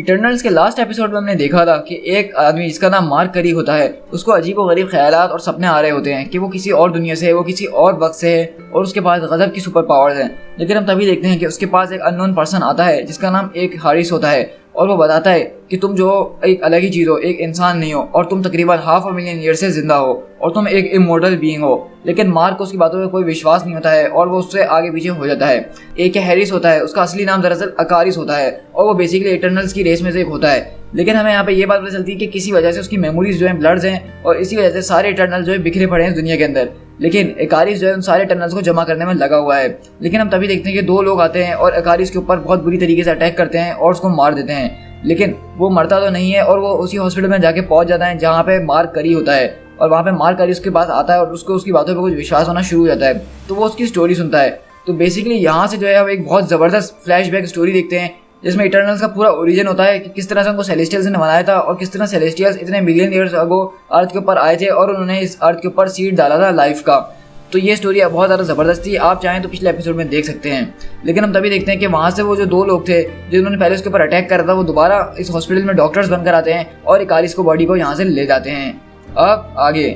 Eternals के last episode में हमने देखा था कि एक आदमी जिसका नाम मार्क करी होता है, उसको अजीब व गरीब ख्यालात और सपने आ रहे होते हैं कि वो किसी और दुनिया से है, वो किसी और वक्त से है और उसके पास गजब की सुपर पावर्स हैं। लेकिन हम तभी देखते हैं कि उसके पास एक अननोन पर्सन आता है जिसका नाम एक हारिस होता है और वो बताता है कि तुम जो एक अलग ही चीज़ हो, एक इंसान नहीं हो और तुम तकरीबन 500 मिलियन ईयर से जिंदा हो और तुम एक इमोर्टल बीइंग हो। लेकिन मार्क को उसकी बातों में कोई विश्वास नहीं होता है और वो उससे आगे पीछे हो जाता है। एक हैरिस होता है, उसका असली नाम दरअसल अकारिस होता है और वो बेसिकली इटर्नल्स की रेस में से एक होता है। लेकिन हमें यहाँ पे ये बात पता चलती है कि किसी वजह से उसकी मेमोरीज जो है ब्लड्स हैं और इसी वजह से सारे इटर्नल्स जो है बिखरे पड़े हैं दुनिया के अंदर। लेकिन अकारिस जो है उन सारे इटर्नल्स को जमा करने में लगा हुआ है। लेकिन हम तभी देखते हैं कि दो लोग आते हैं और अकारिस के ऊपर बहुत बुरी तरीके से अटैक करते हैं और उसको मार देते हैं। लेकिन वो मरता तो नहीं है और वो उसी हॉस्पिटल में जाके पहुंच जाता है जहाँ पे मार्क करी होता है और वहाँ पे मार्क करी उसके पास आता है और उसको उसकी बातों पे कुछ विश्वास होना शुरू हो जाता है। तो वो उसकी स्टोरी सुनता है। तो बेसिकली यहाँ से जो है हम एक बहुत ज़बरदस्त फ्लैशबैक स्टोरी देखते हैं जिसमें इटर्नल्स का पूरा ओरिजिन होता है कि किस तरह से उनको सेलेस्टियल्स ने बनाया था और किस तरह सेलेस्टियल्स इतने मिलियन ईयर्स अगो अर्थ के ऊपर आए थे और उन्होंने इस अर्थ के ऊपर सीड डाला था लाइफ का। तो ये स्टोरी बहुत ज़्यादा ज़बरदस्त थी, आप चाहें तो पिछले एपिसोड में देख सकते हैं। लेकिन हम तभी देखते हैं कि वहाँ से वो जो दो लोग थे जिन्होंने पहले उसके ऊपर अटैक करा था वो दोबारा इस हॉस्पिटल में डॉक्टर्स बनकर आते हैं और इकारिस को बॉडी को यहाँ से ले जाते हैं। अब आगे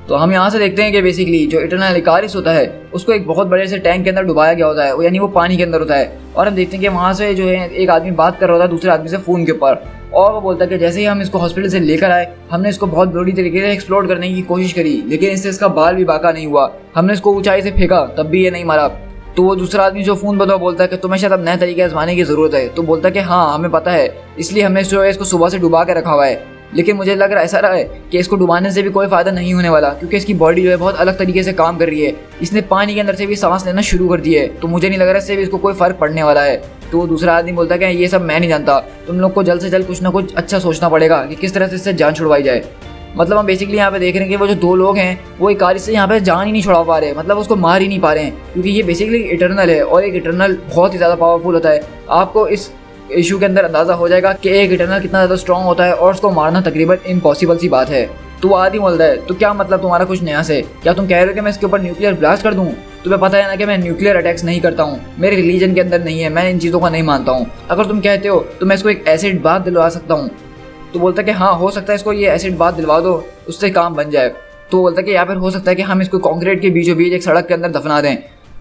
तो हम यहाँ से देखते हैं कि बेसिकली जो इटर्नल इकारिस होता है उसको एक बहुत बड़े से टैंक के अंदर डुबाया गया होता है, यानी वो पानी के अंदर होता है। और हम देखते हैं कि वहाँ से जो है एक आदमी बात कर रहा होता है दूसरे आदमी से फ़ोन के ऊपर और वो बोलता है कि जैसे ही हम इसको हॉस्पिटल से लेकर आए हमने इसको बहुत बुरी तरीके से एक्सप्लोर करने की कोशिश करी लेकिन इससे इसका बाल भी बाका नहीं हुआ। हमने इसको ऊंचाई से फेंका तब भी ये नहीं मरा। तो वो दूसरा आदमी जो फ़ोन पर बोलता है कि तुम्हें शायद अब नए तरीके आजमाने की ज़रूरत है। तो बोलता है कि हाँ हमें पता है, इसलिए हमने जो है इसको सुबह से डुबा के रखा हुआ है। लेकिन मुझे लग रहा ऐसा रहा है कि इसको डुबाने से भी कोई फ़ायदा नहीं होने वाला क्योंकि इसकी बॉडी जो है बहुत अलग तरीके से काम कर रही है। इसने पानी के अंदर से भी सांस लेना शुरू कर दी है, तो मुझे नहीं लग रहा इससे भी इसको कोई फ़र्क पड़ने वाला है। तो वो दूसरा आदमी बोलता है कि ये सब मैं नहीं जानता, तुम लोग को जल्द से जल्द कुछ ना कुछ अच्छा सोचना पड़ेगा कि किस तरह से इससे जान छुड़वाई जाए। मतलब हम बेसिकली यहाँ पे देख रहे हैं कि वो जो दो लोग हैं वो इकारिस से यहाँ पे जान ही नहीं छुड़ा पा रहे, मतलब उसको मार ही नहीं पा रहे हैं क्योंकि ये बेसिकली इटर्नल है और एक इटर्नल बहुत ही ज़्यादा पावरफुल होता है। आपको इस इशू के अंदर अंदाज़ा हो जाएगा कि एक इटर्नल कितना ज़्यादा स्ट्रॉन्ग होता है और उसको मारना तकरीबन इम्पॉसिबल सी बात है। तो वो आदमी बोलता है तो क्या मतलब तुम्हारा कुछ नया से, क्या तुम कह रहे हो कि मैं इसके ऊपर न्यूक्लियर ब्लास्ट कर दूँ? तुम्हें पता है ना कि मैं न्यूक्लियर अटैक्स नहीं करता हूँ, मेरे रिलीजन के अंदर नहीं है, मैं इन चीज़ों का नहीं मानता हूँ। अगर तुम कहते हो तो मैं इसको एक एसिड बात दिलवा सकता हूँ। तो बोलता है कि हाँ हो सकता है इसको ये एसिड बात दिलवा दो, उससे काम बन जाए। तो बोलता है कि या फिर हो सकता है कि हम इसको कंक्रीट के बीचों बीच एक सड़क के अंदर दफना दें।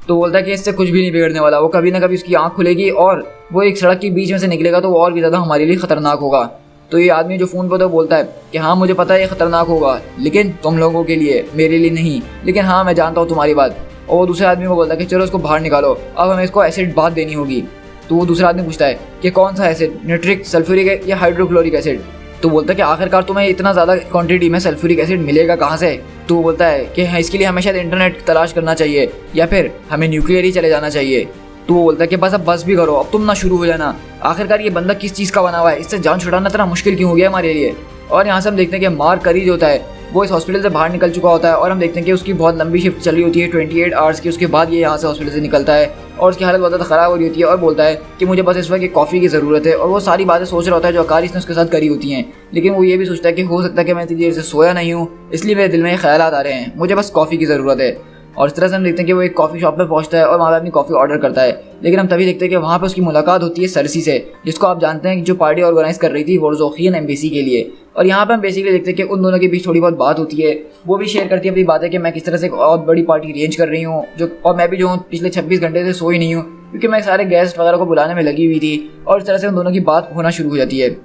तो बोलता है कि इससे कुछ भी नहीं बिगड़ने वाला, वो कभी ना कभी उसकी आँख खुलेगी और वो एक सड़क के बीच में से निकलेगा तो वो और भी ज़्यादा हमारे लिए ख़तरनाक होगा। तो ये आदमी जो फ़ोन पर तो बोलता है कि हाँ मुझे पता है ये ख़तरनाक होगा लेकिन तुम लोगों के लिए, मेरे लिए नहीं, लेकिन हाँ मैं जानता हूँ तुम्हारी बात। और वो दूसरे आदमी को बोलता है कि चलो इसको बाहर निकालो, अब हमें इसको एसिड बात देनी होगी। तो वो दूसरा आदमी पूछता है कि कौन सा एसिड, नाइट्रिक, सल्फ्यूरिक या हाइड्रोक्लोरिक एसिड? तो बोलता है कि आखिरकार तुम्हें इतना ज़्यादा क्वांटिटी में सल्फ्यूरिक एसिड मिलेगा कहाँ से? तो वो बोलता है कि हाँ इसके लिए हमें शायद इंटरनेट तलाश करना चाहिए या फिर हमें न्यूक्लियर ही चले जाना चाहिए। तो वो बोलता है कि बस अब बस भी करो, अब तुम ना शुरू हो जाना, आखिरकार ये बंदा किस चीज़ का बना हुआ है, इससे जान छुड़ाना इतना मुश्किल क्यों हो गया हमारे लिए। और यहाँ से हम देखते हैं कि मार्क करी जो होता है वो इस हॉस्पिटल से बाहर निकल चुका होता है और हम देखते हैं कि उसकी बहुत लंबी शिफ्ट चली होती है 28 आवर्स की। उसके बाद ये यहाँ से हॉस्पिटल से निकलता है और उसकी हालत बहुत ज़्यादा ख़राब हो रही होती है और बोलता है कि मुझे बस इस वक्त कॉफ़ी की ज़रूरत है। और वो सारी बातें सोच रहा होता है जो अकारिस ने उसके साथ करी होती हैं, लेकिन वो ये भी सोचता है कि हो सकता है कि मैं इतनी देर से सोया नहीं हूँ इसलिए मेरे दिल में ख्यालात आ रहे हैं, मुझे बस कॉफ़ी की ज़रूरत है। और इस तरह से हम देखते हैं कि वो एक कॉफ़ी शॉप पे पहुंचता है और वहाँ पे अपनी कॉफ़ी ऑर्डर करता है। लेकिन हम तभी देखते हैं कि वहाँ पे उसकी मुलाकात होती है सरसी से, जिसको आप जानते हैं कि जो पार्टी ऑर्गेनाइज कर रही थी वोरज़ोखियन एम्बेसी के लिए। और यहाँ पे हम बेसिकली देखते हैं कि उन दोनों के बीच थोड़ी बहुत बात होती है, वो भी शेयर करती है अपनी बातें कि मैं किस तरह से एक बहुत बड़ी पार्टी अरेंज कर रही हूँ जो, और मैं भी जो हूँ पिछले 26 घंटे से सोई नहीं हूँ क्योंकि मैं सारे गेस्ट वगैरह को बुलाने में लगी हुई थी। और इस तरह से उन दोनों की बात होना शुरू हो जाती है।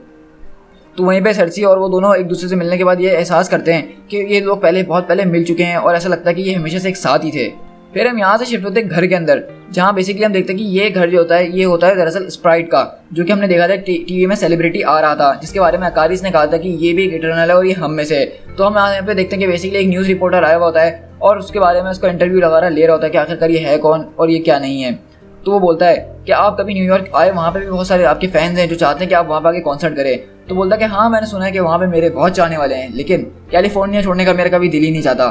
तो वहीं पे सरसी और वो दोनों एक दूसरे से मिलने के बाद ये एहसास करते हैं कि ये लोग बहुत पहले मिल चुके हैं और ऐसा लगता है कि ये हमेशा से एक साथ ही थे। फिर हम यहाँ से शिफ्ट होते हैं घर के अंदर, जहाँ बेसिकली हम देखते हैं कि ये घर जो होता है ये होता है दरअसल स्प्राइट का, जो कि हमने देखा था टीवी में सेलिब्रिटी आ रहा था जिसके बारे में अकारिस ने कहा था कि ये भी एक इटर्नल है और ये हम में से है। तो हम यहाँ पे देखते हैं कि बेसिकली एक न्यूज़ रिपोर्टर आया हुआ होता है और उसके बारे में उसका इंटरव्यू वगैरह ले रहा होता है कि आखिरकार ये है कौन और ये क्या नहीं है। तो वो बोलता है कि आप कभी न्यूयॉर्क आए, वहाँ पे भी बहुत सारे आपके फैंस हैं जो चाहते हैं कि आप वहाँ पर आके कॉन्सर्ट करें। तो बोलता है कि हाँ मैंने सुना है कि वहाँ पे मेरे बहुत चाहने वाले हैं, लेकिन कैलिफोर्निया छोड़ने का मेरा कभी दिल ही नहीं चाहता।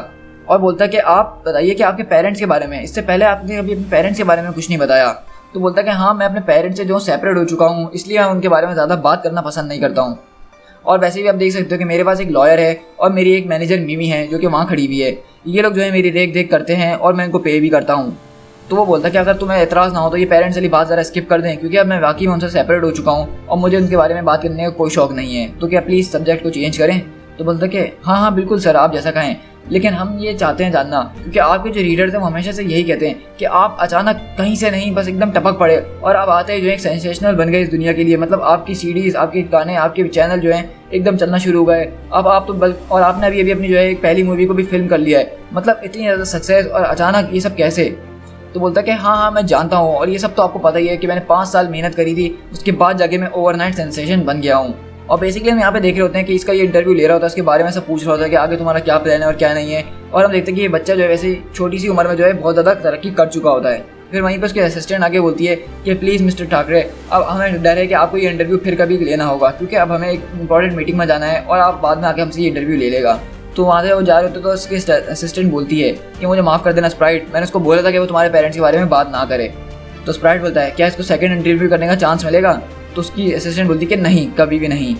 और बोलता है कि आप बताइए कि आपके पेरेंट्स के बारे में, इससे पहले आपने कभी अपने पेरेंट्स के बारे में कुछ नहीं बताया। तो बोलता है कि हाँ मैं अपने पेरेंट्स से जो सेपरेट हो चुका हूँ इसलिए मैं उनके बारे में ज़्यादा बात करना पसंद नहीं करता हूँ। और वैसे भी आप देख सकते हो कि मेरे पास एक लॉयर है और मेरी एक मैनेजर मिमी है जो कि वहाँ खड़ी हुई है। ये लोग जो है मेरी देख देख करते हैं और मैं इनको पे भी करता हूँ। तो वो बोलता है कि अगर तुम्हें एतराज़ ना हो तो ये पेरेंट्स वाली बात ज़रा स्किप कर दें, क्योंकि अब मैं वाकई में उनसे सेपरेट हो चुका हूँ और मुझे उनके बारे में बात करने का कोई शौक नहीं है, तो क्या प्लीज़ सब्जेक्ट को चेंज करें। तो बोलता है कि हाँ हाँ बिल्कुल सर, आप जैसा कहें, लेकिन हम ये चाहते हैं जानना, क्योंकि आपके जो रीडर्स हैं वो हमेशा से यही कहते हैं कि आप अचानक कहीं से नहीं बस एकदम टपक पड़े और आप आते ही जो एक सेंसेशनल बन गए इस दुनिया के लिए। मतलब आपकी सीडीज़, आपके गाने, आपके चैनल जो हैं एकदम चलना शुरू हो गए। अब आप तो और आपने अभी अपनी जो है एक पहली मूवी को भी फिल्म कर लिया है। मतलब इतनी ज़्यादा सक्सेस और अचानक ये सब कैसे। तो बोलता है कि हाँ हाँ मैं जानता हूँ, और ये सब तो आपको पता ही है कि मैंने 5 साल मेहनत करी थी, उसके बाद जाके मैं ओवरनाइट सेंसेशन बन गया हूँ। और बेसिकली हम यहाँ पे देख रहे होते हैं कि इसका ये इंटरव्यू ले रहा होता है, उसके बारे में सब पूछ रहा होता है कि आगे तुम्हारा क्या प्लान है और क्या नहीं है। और हम देखते हैं कि ये बच्चा जो है वैसे छोटी सी उम्र में जो है बहुत ज़्यादा तरक्की कर चुका होता है। फिर वहीं पर उसके असिस्टेंट आगे बोलती है कि प्लीज़ मिस्टर ठाकरे, अब हमें डर है कि आपको ये इंटरव्यू फिर कभी लेना होगा, क्योंकि अब हमें एक इंपॉर्टेंट मीटिंग में जाना है और आप बाद में आके हमसे ये इंटरव्यू ले लेगा। तो वहाँ से वो जा रहे होते तो उसकी असिस्टेंट बोलती है कि मुझे माफ़ कर देना स्प्राइट, मैंने उसको बोला था कि वो तुम्हारे पेरेंट्स के बारे में बात ना करे। तो स्प्राइट बोलता है क्या इसको सेकंड इंटरव्यू करने का चांस मिलेगा। तो उसकी असिस्टेंट बोलती है कि नहीं, कभी भी नहीं।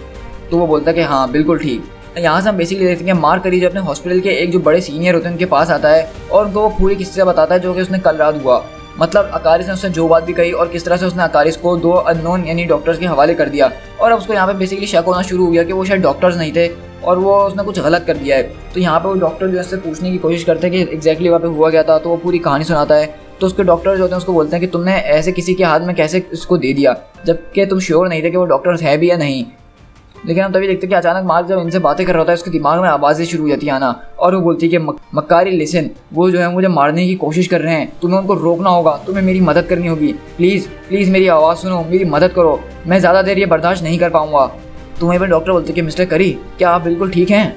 तो वो बोलता है कि हाँ बिल्कुल ठीक। यहाँ से हम बेसिकली देखते हैं कि मार्क करी जो अपने हॉस्पिटल के एक जो बड़े सीनियर होते हैं उनके पास आता है और उनको वो पूरी किस्सा बताता है जो कि उसने कल रात हुआ। मतलब अकारिस ने उससे जो बात भी कही और किस तरह से उसने अकारिस को 2 अननोन यानी डॉक्टर्स के हवाले कर दिया। और अब उसको यहाँ पे बेसिकली शक होना शुरू हो गया कि वो शायद डॉक्टर्स नहीं थे और वो उसने कुछ गलत कर दिया है। तो यहाँ पे वो डॉक्टर जो है उससे पूछने की कोशिश करते हैं कि एग्जैक्टली वहाँ पे हुआ क्या था। तो वो पूरी कहानी सुनाता है। तो उसके डॉक्टर जो होते हैं उसको बोलते हैं कि तुमने ऐसे किसी के हाथ में कैसे इसको दे दिया जबकि तुम श्योर नहीं थे कि वो डॉक्टर्स है भी या नहीं। लेकिन हम तभी देखते हैं कि अचानक मार्क जब इनसे बातें कर रहा होता है उसके दिमाग में आवाज़ें शुरू हो जाती है आना, और वो बोलती है कि मक्कारी लिसन, वो जो है मुझे मारने की कोशिश कर रहे हैं, तुम्हें उनको रोकना होगा, तुम्हें मेरी मदद करनी होगी, प्लीज़ प्लीज़ मेरी आवाज़ सुनो, मेरी मदद करो, मैं ज़्यादा देर ये बर्दाश्त नहीं कर पाऊँगा। तो वहीं पर डॉक्टर बोलते कि मिस्टर करी, क्या आप बिल्कुल ठीक हैं।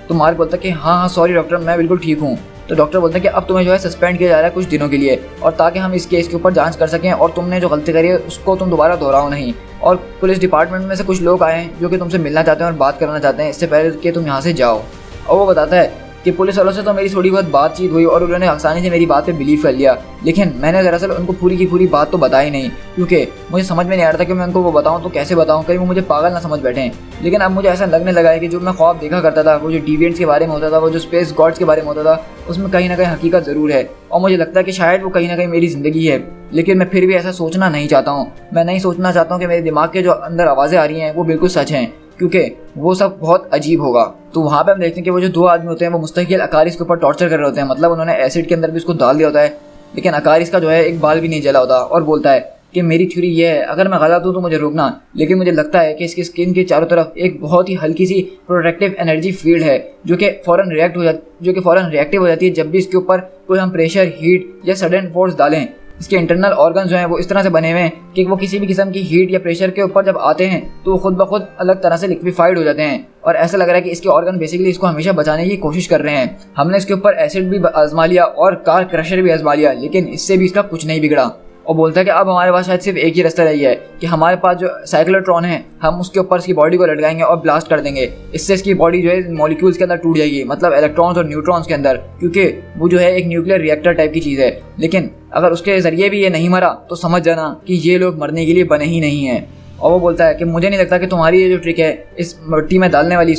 तो मार्क बोलता कि हाँ हाँ सॉरी डॉक्टर, मैं बिल्कुल ठीक हूँ। तो डॉक्टर बोलते हैं कि अब तुम्हें जो है सस्पेंड किया जा रहा है कुछ दिनों के लिए, और ताकि हम इस केस के ऊपर जांच कर सकें और तुमने जो गलती करी है उसको तुम दोबारा दोहराओ नहीं। और पुलिस डिपार्टमेंट में से कुछ लोग आए हैं जो कि तुमसे मिलना चाहते हैं और बात करना चाहते हैं इससे पहले कि तुम यहाँ से जाओ। और वो बताता है कि पुलिस वालों से तो मेरी थोड़ी बहुत बातचीत हुई और उन्होंने आसानी से मेरी बात पे बिलीव कर लिया, लेकिन मैंने दरअसल उनको पूरी की पूरी बात तो बताई नहीं, क्योंकि मुझे समझ में नहीं आ रहा था कि मैं उनको वो बताऊं तो कैसे बताऊं, कहीं वो मुझे पागल ना समझ बैठें। लेकिन अब मुझे ऐसा लगने लगा है कि जो मैं ख्वाब देखा करता था, वो जो डिविएंट्स के बारे में होता था, वो जो स्पेस गॉड्स के बारे में होता था, उसमें कहीं ना कहीं हकीकत ज़रूर है। और मुझे लगता है कि शायद वो कहीं ना कहीं मेरी ज़िंदगी है, लेकिन मैं फिर भी ऐसा सोचना नहीं चाहता हूँ। मैं नहीं सोचना चाहता हूँ कि मेरे दिमाग के जो अंदर आवाज़ें आ रही हैं वो बिल्कुल सच हैं, क्योंकि वो सब बहुत अजीब होगा। तो वहाँ पे हम देखते हैं कि वो जो 2 आदमी होते हैं वो मुस्तकिल अकारिस के ऊपर टॉर्चर कर रहे होते हैं। मतलब उन्होंने एसिड के अंदर भी उसको डाल दिया होता है, लेकिन अकारिस का जो है एक बाल भी नहीं जला होता। और बोलता है कि मेरी थ्योरी ये है, अगर मैं गलत हूँ तो मुझे रोकना, लेकिन मुझे लगता है कि इसकी स्किन के चारों तरफ एक बहुत ही हल्की सी प्रोटेक्टिव एनर्जी फील्ड है जो कि फ़ौरन रिएक्टिव हो जाती है जब भी इसके ऊपर कोई हम प्रेशर, हीट या सडन फोर्स डालें। इसके इंटरनल ऑर्गन जो हैं वो इस तरह से बने हुए हैं कि वो किसी भी किस्म की हीट या प्रेशर के ऊपर जब आते हैं तो वो खुद ब खुद अलग तरह से लिक्विफाइड हो जाते हैं। और ऐसा लग रहा है कि इसके ऑर्गन बेसिकली इसको हमेशा बचाने की कोशिश कर रहे हैं। हमने इसके ऊपर एसिड भी आजमा लिया और कार क्रशर भी आजमा लिया, लेकिन इससे भी इसका कुछ नहीं बिगड़ा। और बोलता है कि अब हमारे पास शायद सिर्फ एक ही रास्ता रह गया है कि हमारे पास जो साइक्लोट्रॉन है हम उसके ऊपर इसकी बॉडी को लटकाएंगे और ब्लास्ट कर देंगे। इससे इसकी बॉडी जो है मॉलिक्यूल्स के अंदर टूट जाएगी, मतलब इलेक्ट्रॉन्स और न्यूट्रॉन्स के अंदर, क्योंकि वो जो है एक न्यूक्लियर रिएक्टर टाइप की चीज़ है। लेकिन अगर उसके ज़रिए भी ये नहीं मरा तो समझ जाना कि ये लोग मरने के लिए बने ही नहीं हैं। और वो बोलता है कि मुझे नहीं लगता कि तुम्हारी ये जो ट्रिक है इस मिट्टी में डालने वाली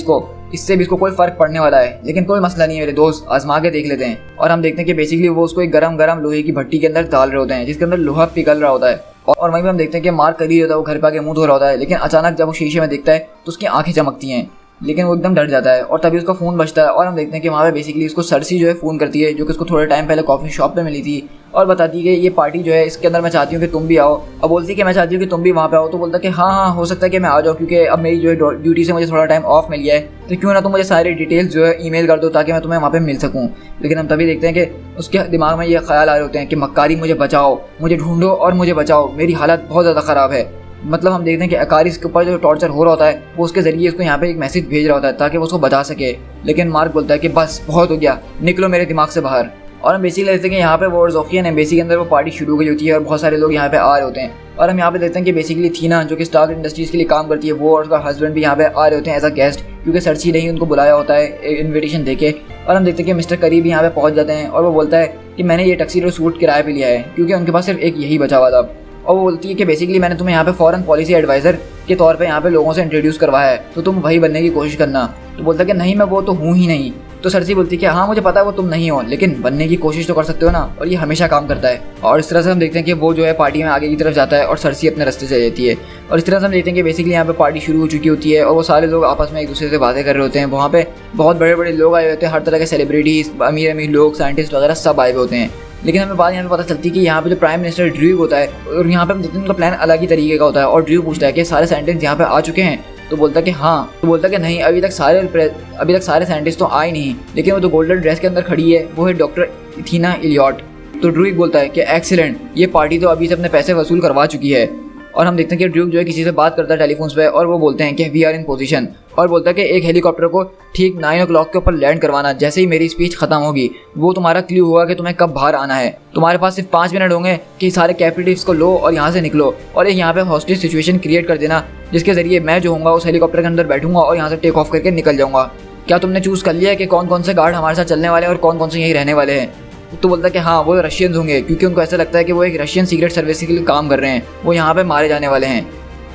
इससे भी इसको कोई फ़र्क पड़ने वाला है, लेकिन कोई मसला नहीं है मेरे दोस्त, आजमा के देख लेते हैं। और हम देखते हैं कि बेसिकली वो उसको एक गरम लोहे की भट्टी के अंदर डाल रहे होते हैं जिसके अंदर लोहा पिघल रहा होता है। और वहीं पर हम देखते हैं कि मार्क करी होता है वो घर पे आके मुंह धो रहा होता है, लेकिन अचानक जब वो शीशे में देखता है तो उसकी आंखें चमकती हैं, लेकिन वो एकदम डर जाता है और तभी उसका फ़ोन बजता है। और हम देखते हैं कि वहाँ पे बेसिकली उसको सरसी जो है फ़ोन करती है, जो कि उसको थोड़े टाइम पहले कॉफ़ी शॉप पे मिली थी, और बताती है कि ये पार्टी जो है इसके अंदर मैं चाहती हूँ कि तुम भी आओ। और बोलती है कि मैं चाहती हूँ कि तुम भी वहाँ पे आओ। तो बोलता है कि हाँ हाँ हो सकता है कि मैं आ जाऊँ, क्योंकि अब मेरी जो है ड्यूटी से मुझे थोड़ा टाइम ऑफ मिल गया है, तो क्यों ना तुम मुझे सारी डिटेल्स जो है ईमेल कर दो ताकि मैं तुम्हें वहाँ पे मिल सकूँ। लेकिन हम तभी देखते हैं कि उसके दिमाग में ये ख्याल आ रहे होते हैं कि मक्कारी मुझे बचाओ, मुझे ढूंढो और मुझे बचाओ, मेरी हालत बहुत ज़्यादा ख़राब है। मतलब हम देखते हैं कि अकारिस के ऊपर जो टॉर्चर हो रहा होता है वो उसके ज़रिए उसको यहाँ पे एक मैसेज भेज रहा होता है ताकि वो उसको बचा सके। लेकिन मार्क बोलता है कि बस बहुत हो गया, निकलो मेरे दिमाग से बाहर। और हम बेसिकली देखते हैं कि यहाँ पे वो जोफियन एम्बेसी के अंदर वो पार्टी शुरू हो गई होती है और बहुत सारे लोग यहाँ पे आ रहे होते हैं। और हम यहाँ पे देखते हैं कि बेसिकली थीना जो कि स्टार इंडस्ट्रीज़ के लिए काम करती है वो और उसका हस्बैंड भी यहाँ पे आ रहे होते हैं एज अ गेस्ट, क्योंकि सरसी ने ही उनको बुलाया होता है इन्विटेशन देके। और हम देखते हैं कि मिस्टर करी भी यहाँ पे पहुँच जाते हैं और वो बोलता है कि मैंने ये टक्सीडो सूट किराए पे लिया है क्योंकि उनके पास सिर्फ एक यही बचा हुआ था। और वो बोलती है कि बेसिकली मैंने तुम्हें यहाँ पे फॉरेन पॉलिसी एडवाइज़र के तौर पे यहाँ पे लोगों से इंट्रोड्यूस करवाया है, तो तुम वही बनने की कोशिश करना। तो बोलता है कि नहीं मैं वो तो हूँ ही नहीं। तो सरसी बोलती है कि हाँ मुझे पता है वो तुम नहीं हो, लेकिन बनने की कोशिश तो कर सकते हो ना, और ये हमेशा काम करता है। और इस तरह से हम देखते हैं कि वो जो है पार्टी में आगे की तरफ जाता है और सरसी अपने रास्ते से जाती है। और इस तरह से हम देखते हैं कि बेसिकली यहाँ पे पार्टी शुरू हो चुकी होती है और वो सारे लोग आपस में एक दूसरे से बातें कर रहे होते हैं। वहाँ पे बहुत बड़े बड़े लोग आए हुए होते हैं, हर तरह के सेलिब्रिटीज, अमीर अमीर लोग, साइंटिस्ट वगैरह सब आए हुए होते हैं। लेकिन हमें बात यहाँ पे पता चलती है कि यहाँ पे जो प्राइम मिनिस्टर ड्रू होता है, और यहाँ पे हम देखते हैं उनका प्लान अलग ही तरीके का होता है। और ड्रू पूछता है कि सारे साइंटिस्ट यहाँ पे आ चुके हैं, तो बोलता है कि हाँ, तो बोलता है कि नहीं, अभी तक सारे साइंटिस्ट तो आए नहीं, लेकिन वो जो गोल्डन ड्रेस के अंदर खड़ी है वो है डॉक्टर इथीना इलियट। तो ड्रू बोलता है कि एक्सीलेंट, ये पार्टी तो अभी से अपने पैसे वसूल करवा चुकी है। और हम देखते हैं कि ड्रूक जो है किसी से बात करता है टेलीफोन पे, और वो बोलते हैं कि वी आर इन पोजीशन, और बोलता है कि एक हेलीकॉप्टर को ठीक 9 o'clock के ऊपर लैंड करवाना, जैसे ही मेरी स्पीच खत्म होगी वो तुम्हारा क्लू होगा कि तुम्हें कब बाहर आना है। तुम्हारे पास सिर्फ 5 मिनट होंगे कि सारे कैप्टिव्स को लो और यहाँ से निकलो, और एक यहाँ पे हॉस्टेज सिचुएशन क्रिएट कर देना, जिसके जरिए मैं जो होऊंगा उस हेलीकॉप्टर के अंदर बैठूंगा और यहाँ से टेक ऑफ करके निकल जाऊंगा। क्या तुमने चूज़ कर लिया है कि कौन कौन से गार्ड हमारे साथ चलने वाले हैं और कौन कौन से यहीं रहने वाले हैं? तो बोलता है कि हाँ, वो रशियंस होंगे, क्योंकि उनको ऐसा लगता है कि वो एक रशियन सीक्रेट सर्विस के लिए काम कर रहे हैं, वो यहाँ पे मारे जाने वाले हैं।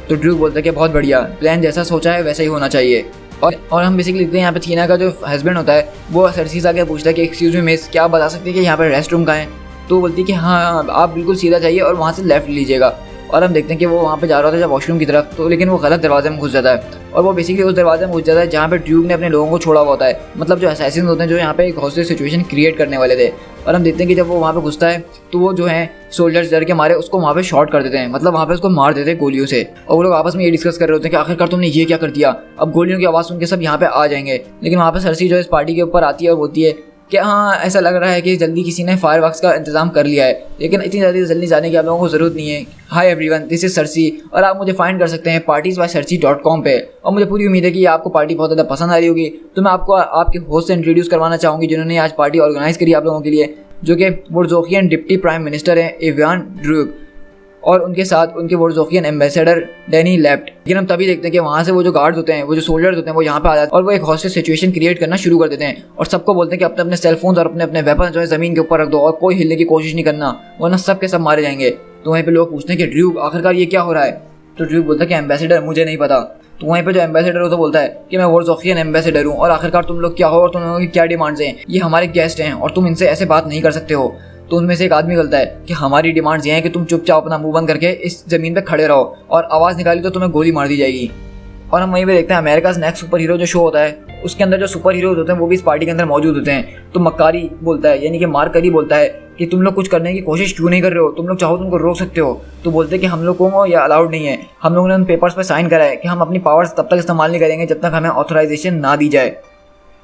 तो ड्रूक बोलता है कि बहुत बढ़िया प्लान, जैसा सोचा है वैसा ही होना चाहिए। और हम बेसिकली देखते हैं यहाँ पे थीना का जो हस्बैंड होता है वो सरसी से आके पूछता है कि एक्सक्यूज मी मिस, क्या आप बता सकते हैं कि यहाँ पे रेस्ट रूम कहाँ है? तो वो बोलती है कि हाँ, आप बिल्कुल सीधा जाइए और वहाँ से लेफ्ट लीजिएगा। और हम देखते हैं कि वो वहाँ पे जा रहा था वॉशरूम की तरफ, तो लेकिन वो गलत दरवाजे में घुस जाता है, और वो बेसिकली उस दरवाजे में घुस जाता है जहाँ पे ड्रूक ने अपने लोगों को छोड़ा हुआ होता है, मतलब जो असैसिन्स होते हैं जो यहाँ पे एक हॉस्टेज सिचुएशन क्रिएट करने वाले थे। और हम देखते हैं कि जब वो वहाँ पे घुसता है तो वो जो है सोल्जर्स डर के मारे उसको वहाँ पे शॉट कर देते हैं, मतलब वहाँ पे उसको मार देते हैं गोलियों से। और वो लोग आपस में ये डिस्कस कर रहे होते हैं कि आखिरकार तुमने ये क्या कर दिया, अब गोलियों की आवाज़ सुन के सब यहाँ पे आ जाएंगे। लेकिन वहाँ पे सरसी जो इस पार्टी के ऊपर आती है और बोलती है कि हाँ, ऐसा लग रहा है कि जल्दी किसी ने फायरवर्क्स का इंतजाम कर लिया है, लेकिन इतनी जल्दी जाने की आप लोगों को ज़रूरत नहीं है। हाय एवरीवन, दिस इज सरसी, और आप मुझे फाइंड कर सकते हैं parties@sarsi.com पे। और मुझे पूरी उम्मीद है कि आपको पार्टी बहुत ज़्यादा पसंद आ रही होगी। तो मैं आपको आपके होस्ट से इंट्रोड्यूस करवाना चाहूँगी जिन्होंने आज पार्टी ऑर्गेनाइज करी आप लोगों के लिए, जो कि वुर्ज़ोकियन डिप्टी प्राइम मिनिस्टर हैं इवान ड्रूक, और उनके साथ उनके वुर्ज़ोकियन एम्बेसडर डैनी लेफ्ट। लेकिन हम तभी देखते हैं कि वहाँ से वो जो गार्ड्स होते हैं, वो जो सोल्जर्स होते हैं, वो यहाँ पे आ जाते हैं और वो एक हॉस्टेज सिचुएशन क्रिएट करना शुरू कर देते हैं, और सबको बोलते हैं कि अपने अपने सेलफोन्स और अपने अपने वेपन जो है ज़मीन के ऊपर रख दो और कोई हिलने की कोशिश नहीं करना, वरना सब के सब मारे जाएंगे। तो वहीं पे लोग पूछते हैं कि ड्रूक, आखिरकार ये क्या हो रहा है? तो ड्रूक बोलता है कि एम्बेसडर, मुझे नहीं पता। तो वहीं पे जो एम्बेसडर हो तो बोलता है कि मैं वुर्ज़ोकियन एम्बेसडर हूँ, और आखिरकार तुम लोग क्या हो और तुम लोगों की क्या डिमांड्स हैं? ये हमारे गेस्ट हैं और तुम इनसे ऐसे बात नहीं कर सकते हो। तो उनमें से एक आदमी बोलता है कि हमारी डिमांड्स ये हैं कि तुम चुपचाप अपना मुंह बंद करके इस ज़मीन पे खड़े रहो, और आवाज़ निकाली तो तुम्हें गोली मार दी जाएगी। और हम वहीं पे देखते हैं अमेरिका नेक्स्ट सुपर हीरो जो शो होता है, उसके अंदर जो सुपर हीरोज होते हैं वो भी इस पार्टी के अंदर मौजूद होते हैं। तो मक्कारी बोलता है, यानी कि मार्करी बोलता है कि तुम लोग कुछ करने की कोशिश क्यों नहीं कर रहे हो, तुम लोग चाहो तुमको रोक सकते हो। तो बोलते हैं कि हम लोगों को यह अलाउड नहीं है, हम लोगों ने उन पेपर्स पर साइन करा है कि हम अपनी पावर्स तब तक इस्तेमाल नहीं करेंगे जब तक हमें ऑथराइजेशन ना दी जाए,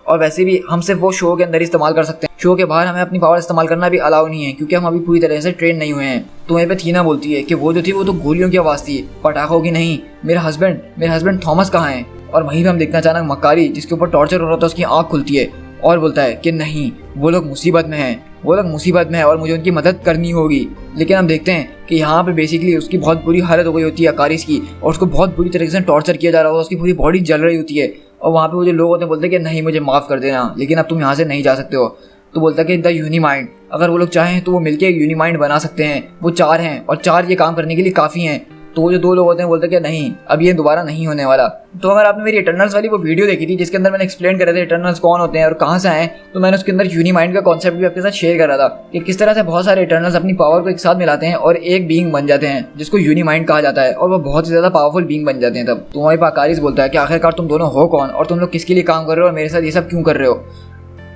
और वैसे भी हम सिर्फ वो शो के अंदर इस्तेमाल कर सकते हैं, शो के बाहर हमें अपनी पावर इस्तेमाल करना भी अलाउ नहीं है, क्योंकि हम अभी पूरी तरह से ट्रेन नहीं हुए हैं। तो वहीं पे थीना बोलती है कि वो जो थी वो तो गोलियों की आवाज़ थी, पटाखों की नहीं। मेरे हस्बैंड थॉमस कहाँ हैं? और वहीं पे हम देखना अचानक मक्कारी, जिसके ऊपर टॉर्चर हो रहा था, उसकी आँख खुलती है और बोलता है कि नहीं, वो लोग मुसीबत में हैं और मुझे उनकी मदद करनी होगी। लेकिन हम देखते हैं कि यहाँ पे बेसिकली उसकी बहुत बुरी हालत हो गई होती है अकारिस की, और उसको बहुत बुरी तरीके से टॉर्चर किया जा रहा होता है, उसकी पूरी बॉडी जल रही होती है। और वहाँ पे वो जो लोग होते हैं बोलते हैं कि नहीं, मुझे माफ़ कर देना, लेकिन अब तुम यहाँ से नहीं जा सकते हो। तो बोलता है कि द यूनिमाइंड, अगर वो लोग चाहें तो वो मिलकर एक यूनिमाइंड बना सकते हैं, वो 4 हैं और 4 ये काम करने के लिए काफ़ी हैं। तो वो जो 2 लोग होते हैं बोलते हैं कि नहीं, अब ये दोबारा नहीं होने वाला। तो अगर आपने मेरी इटर्नल्स वाली वो वीडियो देखी थी जिसके अंदर मैंने एक्सप्लेन कर रहे थे इटर्नल्स कौन होते हैं और कहाँ से आए, तो मैंने उसके अंदर यूनिमाइंड का कॉन्सेप्ट भी आपके साथ शेयर करा था कि किस तरह से बहुत सारे इटर्नल्स अपनी पावर को एक साथ मिलाते हैं और एक बीइंग बन जाते हैं जिसको यूनिमाइंड कहा जाता है, और वो बहुत ही ज़्यादा पावरफुल बीइंग बन जाते हैं। तब तो वहीं पर अकारिस बोलता है कि आखिरकार तुम दोनों हो कौन और तुम लोग किसके लिए काम कर रहे हो और मेरे साथ ये सब क्यों कर रहे हो?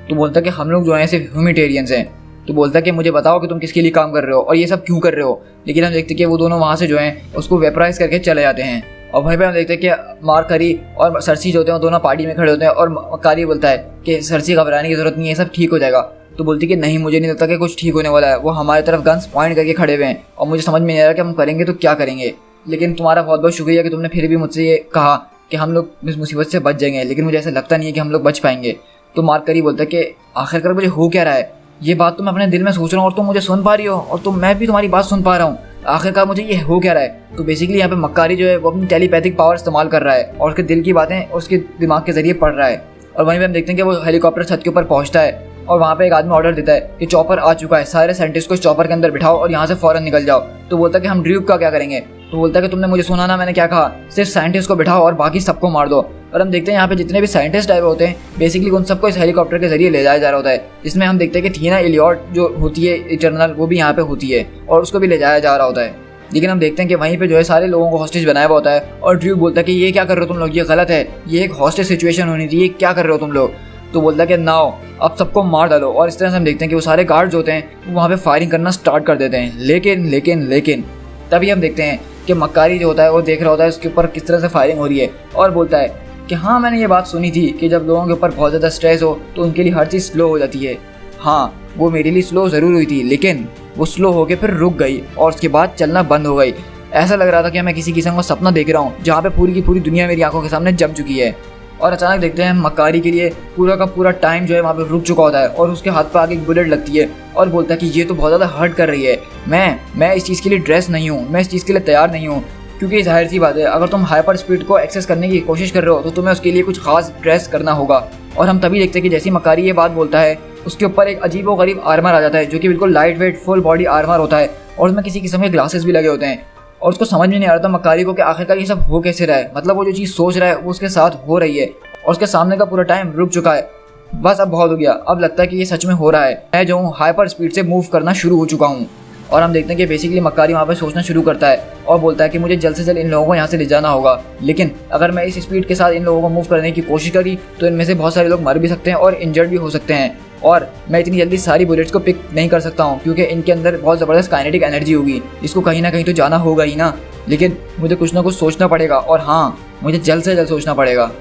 तो बोलता है कि हम लोग जो हैं सिर्फ ह्यूमैनिटेरियंस हैं। तो बोलता है कि मुझे बताओ कि तुम किसके लिए काम कर रहे हो और ये सब क्यों कर रहे हो। लेकिन हम देखते हैं कि वो दोनों वहाँ से जो हैं उसको वेपराइज करके चले जाते हैं, और वहीं पे हम देखते हैं कि मार्करी और सरसी जो होते हैं वो दोनों पार्टी में खड़े होते हैं, और मक्कारी बोलता है कि सरसी घबराने की जरूरत नहीं है, सब ठीक हो जाएगा। तो बोलती है कि नहीं, मुझे नहीं लगता कि कुछ ठीक होने वाला है, वो हमारी तरफ गन्स पॉइंट करके खड़े हुए हैं और मुझे समझ में नहीं आ रहा कि हम करेंगे तो क्या करेंगे। लेकिन तुम्हारा बहुत बहुत शुक्रिया कि तुमने फिर भी मुझसे ये कहा कि हम लोग इस मुसीबत से बच जाएंगे, लेकिन मुझे ऐसा लगता नहीं है कि हम लोग बच पाएंगे। तो मार्करी बोलता है कि आखिरकार मुझे हो क्या रहा है, ये बात तो मैं अपने दिल में सोच रहा हूँ और तुम मुझे सुन पा रही हो, और तुम मैं भी तुम्हारी बात सुन पा रहा हूँ, आखिरकार मुझे ये हो क्या रहा है। तो बेसिकली यहाँ पे मक्कारी जो है वो अपनी टेलीपैथिक पावर इस्तेमाल कर रहा है और उसके दिल की बातें उसके दिमाग के जरिए पढ़ रहा है। और वहीं पे हम देखते हैं कि वो हेलीकॉप्टर छत के ऊपर पहुँचता है और वहाँ पे एक आदमी ऑर्डर देता है कि चॉपर आ चुका है, सारे साइंटिस्ट को इस चॉपर के अंदर बिठाओ और यहाँ से फौरन निकल जाओ। तो बोलता है कि हम ड्रूक का क्या करेंगे। तो बोलता है कि तुमने मुझे सुना ना मैंने क्या कहा, सिर्फ साइंटिस्ट को बिठाओ और बाकी सबको मार दो। और हम देखते हैं यहाँ पे जितने भी साइंटिस्ट आए हुए होते हैं बेसिकली उन सबको इस हेलीकॉप्टर के जरिए ले जाया जा रहा होता है, जिसमें हम देखते हैं कि थीना एलियट जो होती है इटर्नल वो भी यहाँ पे होती है और उसको भी ले जाया जा रहा होता है। लेकिन हम देखते हैं कि वहीं पे जो है सारे लोगों को हॉस्टेज बनाया हुआ होता है और ड्रू बोलता है कि ये क्या कर रहे हो तुम लोग, ये गलत है, ये एक हॉस्टेज सिचुएशन होनी थी, ये क्या कर रहे हो तुम लोग। तो बोलता है कि नाओ अब सबको मार डालो। और इस तरह से हम देखते हैं कि वो सारे गार्ड्स होते हैं वो वहाँ पे फायरिंग करना स्टार्ट कर देते हैं। लेकिन तभी हम देखते हैं कि मक्कारी जो होता है वो देख रहा होता है उसके ऊपर किस तरह से फायरिंग हो रही है और बोलता है कि हाँ मैंने ये बात सुनी थी कि जब लोगों के ऊपर बहुत ज़्यादा स्ट्रेस हो तो उनके लिए हर चीज़ स्लो हो जाती है। हाँ वो मेरे लिए स्लो ज़रूर हुई थी, लेकिन वो स्लो होकर फिर रुक गई और उसके बाद चलना बंद हो गई। ऐसा लग रहा था कि मैं किसी किस्म का सपना देख रहा हूँ जहाँ पे पूरी की पूरी दुनिया मेरी आंखों के सामने जम चुकी है। और अचानक देखते हैं मक्कारी के लिए पूरा का पूरा टाइम जो है वहाँ पे रुक चुका होता है और उसके हाथ पर आगे एक बुलेट लगती है और बोलता है कि ये तो बहुत ज़्यादा हर्ट कर रही है, मैं इस चीज़ के लिए ड्रेस नहीं हूँ, मैं इस चीज़ के लिए तैयार नहीं हूँ। क्योंकि जाहिर सी बात है अगर तुम हाइपर स्पीड को एक्सेस करने की कोशिश कर रहे हो तो तुम्हें उसके लिए कुछ खास ड्रेस करना होगा। और हम तभी देखते हैं कि जैसे मक्कारी ये बात बोलता है उसके ऊपर एक अजीब व गरीब आर्मर आ जाता है जो कि बिल्कुल light weight full body armour होता है और उसमें किसी किस्म के ग्लासेस भी लगे होते हैं। और उसको समझ में नहीं आ रहा था मक्कारी को कि आखिरकार ये सब हो कैसे रहा है, मतलब वो जो चीज़ सोच रहा है वो उसके साथ हो रही है और उसके सामने का पूरा टाइम रुक चुका है। बस अब बहुत हो गया, अब लगता है कि ये सच में हो रहा है, मैं जो हूँ हाइपर स्पीड से मूव करना शुरू हो चुका हूँ। और हम देखते हैं कि बेसिकली मक्कारी वहाँ पर सोचना शुरू करता है और बोलता है कि मुझे जल्द से जल्द इन लोगों को यहाँ से ले जाना होगा, लेकिन अगर मैं इस स्पीड के साथ इन लोगों को मूव करने की कोशिश करी तो इनमें से बहुत सारे लोग मर भी सकते हैं और इंजर्ड भी हो सकते हैं और मैं इतनी जल्दी सारी बुलेट्स को पिक नहीं कर सकता हूँ क्योंकि इनके अंदर बहुत ज़बरदस्त काइनेटिक एनर्जी होगी, इसको कहीं ना कहीं तो जाना होगा ही ना। लेकिन मुझे कुछ ना कुछ सोचना पड़ेगा और हाँ मुझे जल्द से जल्द सोचना पड़ेगा।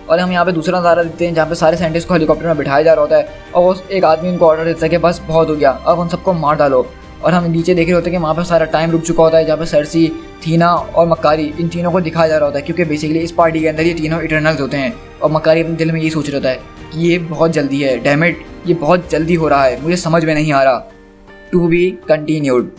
और हम यहाँ पे दूसरा नज़ारा देखते हैं जहाँ पे सारे साइंटिस्ट को हेलीकॉप्टर में बिठाया जा रहा होता है और वो एक आदमी उनको ऑर्डर देता है कि बस बहुत हो गया, अब उन सबको मार डालो। और हम नीचे देख रहे होते हैं कि वहाँ पे सारा टाइम रुक चुका होता है जहाँ पे सर्सी, थीना और मक्कारी इन तीनों को दिखाया जा रहा होता है क्योंकि बेसिकली इस पार्टी के अंदर ये तीनों इटर्नल्स होते हैं। और मक्कारी अपने दिल में यही सोच रहा होता है कि ये बहुत जल्दी है, डैम इट, ये बहुत जल्दी हो रहा है, मुझे समझ में नहीं आ रहा। To be continued.